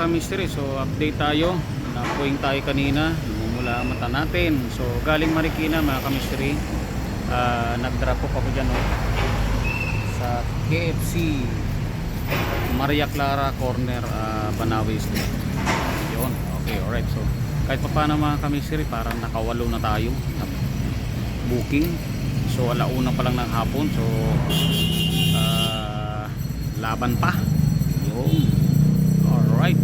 ka-mystery, so update tayo. Napuwing tayo kanina, namumula ang mata natin. So galing Marikina mga ka-mystery, nag-drop off ako dyan sa KFC Maria Clara Corner, Banawe Street. Yun, okay, alright. So kahit pa paano mga ka-mystery, parang nakawalo na tayo na booking. So alauna pa lang ng hapon. So laban pa yun. Alright,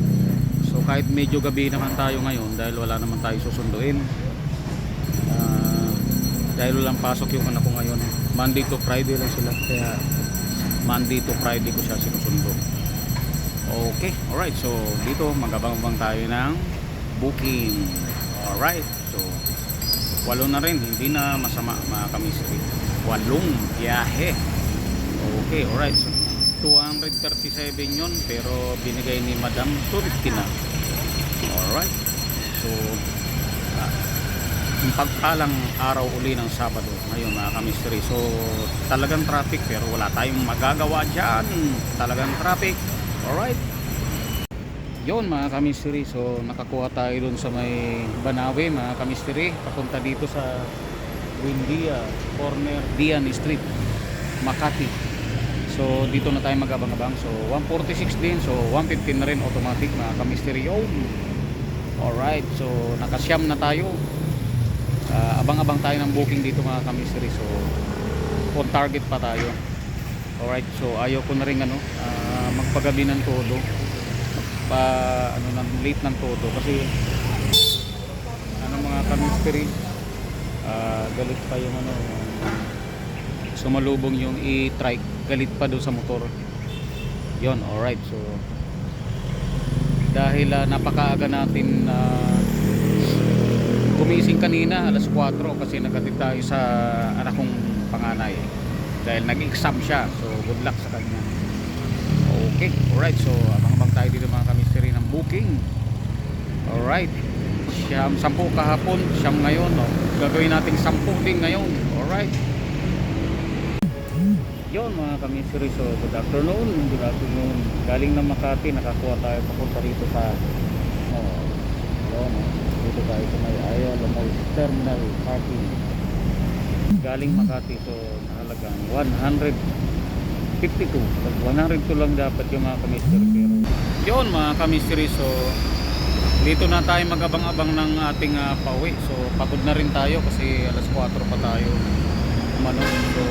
so kahit medyo gabi naman tayo ngayon, dahil wala naman tayo susunduin, dahil walang pasok yung anak ko ngayon. Monday to Friday lang sila, kaya Monday to Friday ko siya sinusundo. Okay, alright. So dito magabang-abang tayo ng booking. Alright, so 8 na rin, hindi na masama mga ka-mystery. 8 biyahe. Okay, alright. So 237 yun, pero binigay ni Madam 250 na. Alright, so yung pagpalang araw uli ng Sabado ngayon mga ka-mystery. So talagang traffic, pero wala tayong magagawa dyan. Talagang traffic. Alright, yun mga ka-mystery. So nakakuha tayo dun sa may Banawe mga ka-mystery, papunta dito sa Windia Corner, Dian Street, Makati. So dito na tayo mag-abang-abang. So 146 din, so 115 na rin automatic mga ka-mystery. Alright, so nakasyam na tayo. Abang-abang tayo ng booking dito mga ka-mystery. So on target pa tayo. Alright, so ayaw ko na rin magpagabi ng todo, late ng todo, kasi mga ka-mystery, galit pa yung sumalubong yung e-trike, galit pa doon sa motor yon. Alright, so dahil napakaaga natin gumising kanina alas 4, kasi nagatid tayo sa anak kong panganay dahil nag-exam siya. So good luck sa kanya. Okay, alright. So abang-abang tayo dito mga ka-mystery ng booking. Alright, 10 kahapon, 9 ngayon, gagawin natin 10 din ngayon. Alright, yun mga ka-mystery. So good afternoon. Galing ng Makati, nakakuha tayo papunta dito sa dito tayo sa may Ayala Mall Terminal Parking. Galing Makati, so halagang 152. 102 lang dapat yung mga ka-mystery, pero yun mga ka-mystery. So dito na tayo mag-abang-abang ng ating pauwi. So pagod na rin tayo kasi alas 4 pa tayo umanon. So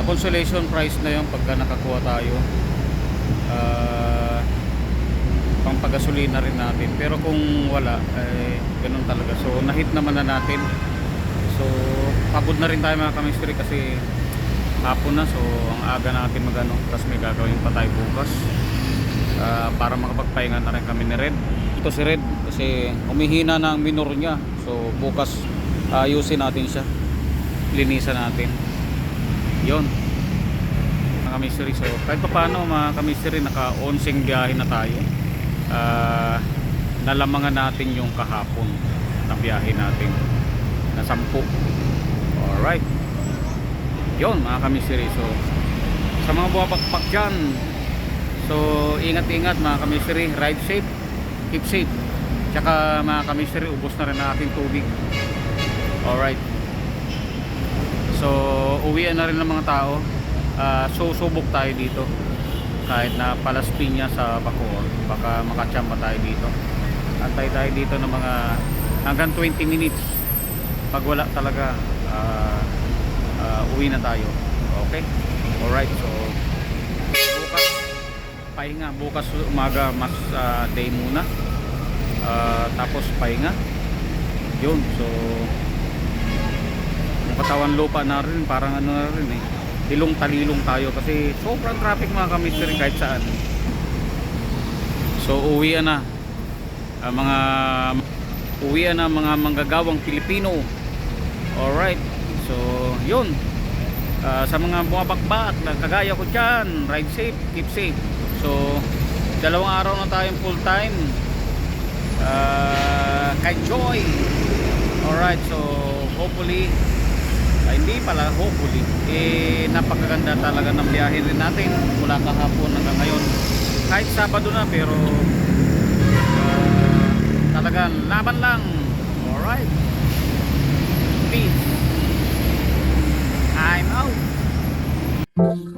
consolation price na yung pagka nakakuha tayo, pang pagasolina rin natin. Pero kung wala, ganun talaga. So nahit naman na natin. So pagod na rin tayo mga ka-mystery kasi hapon na. So ang aga natin tapos may gagawin pa tayo bukas, para makapagpahinga na rin kami ni Red. Ito si Red kasi humihina na ang minor niya. So bukas ayusin natin siya, linisan natin yon mga ka-mystery. So kahit pa paano mga ka-mystery, naka-onsing biyahe na tayo. Nalamangan natin yung kahapon na biyahe natin na 10. Alright, yun mga ka-mystery. So sa mga buwabakpak dyan, so ingat-ingat mga ka-mystery, ride safe, keep safe. Tsaka mga ka-mystery, ubos na rin na aking tubig. Alright, so uwian na rin ng mga tao. Susubok tayo dito kahit na Palas Piña sa Bacoor, baka makachamba tayo dito. Antay tayo dito ng mga hanggang 20 minutes. Pag wala talaga, uwi na tayo. Okay, alright. So bukas pahinga, bukas umaga mas day muna, tapos pahinga yun. So katawan lupa na rin, parang na rin tilong-talilong tayo kasi sobrang traffic mga ka-mystery kahit saan. So uwian na mga manggagawang Pilipino. Alright, so yun, sa mga bumabakbak na kagaya ko dyan, ride safe, keep safe. So 2 araw na tayong full time kay Joy. Alright, so hopefully, hindi pala hopefully, napakaganda talaga ng biyahe rin natin mula kahapon hanggang ngayon. kahit Sabado na, pero talagang laban lang. Alright, peace, I'm out.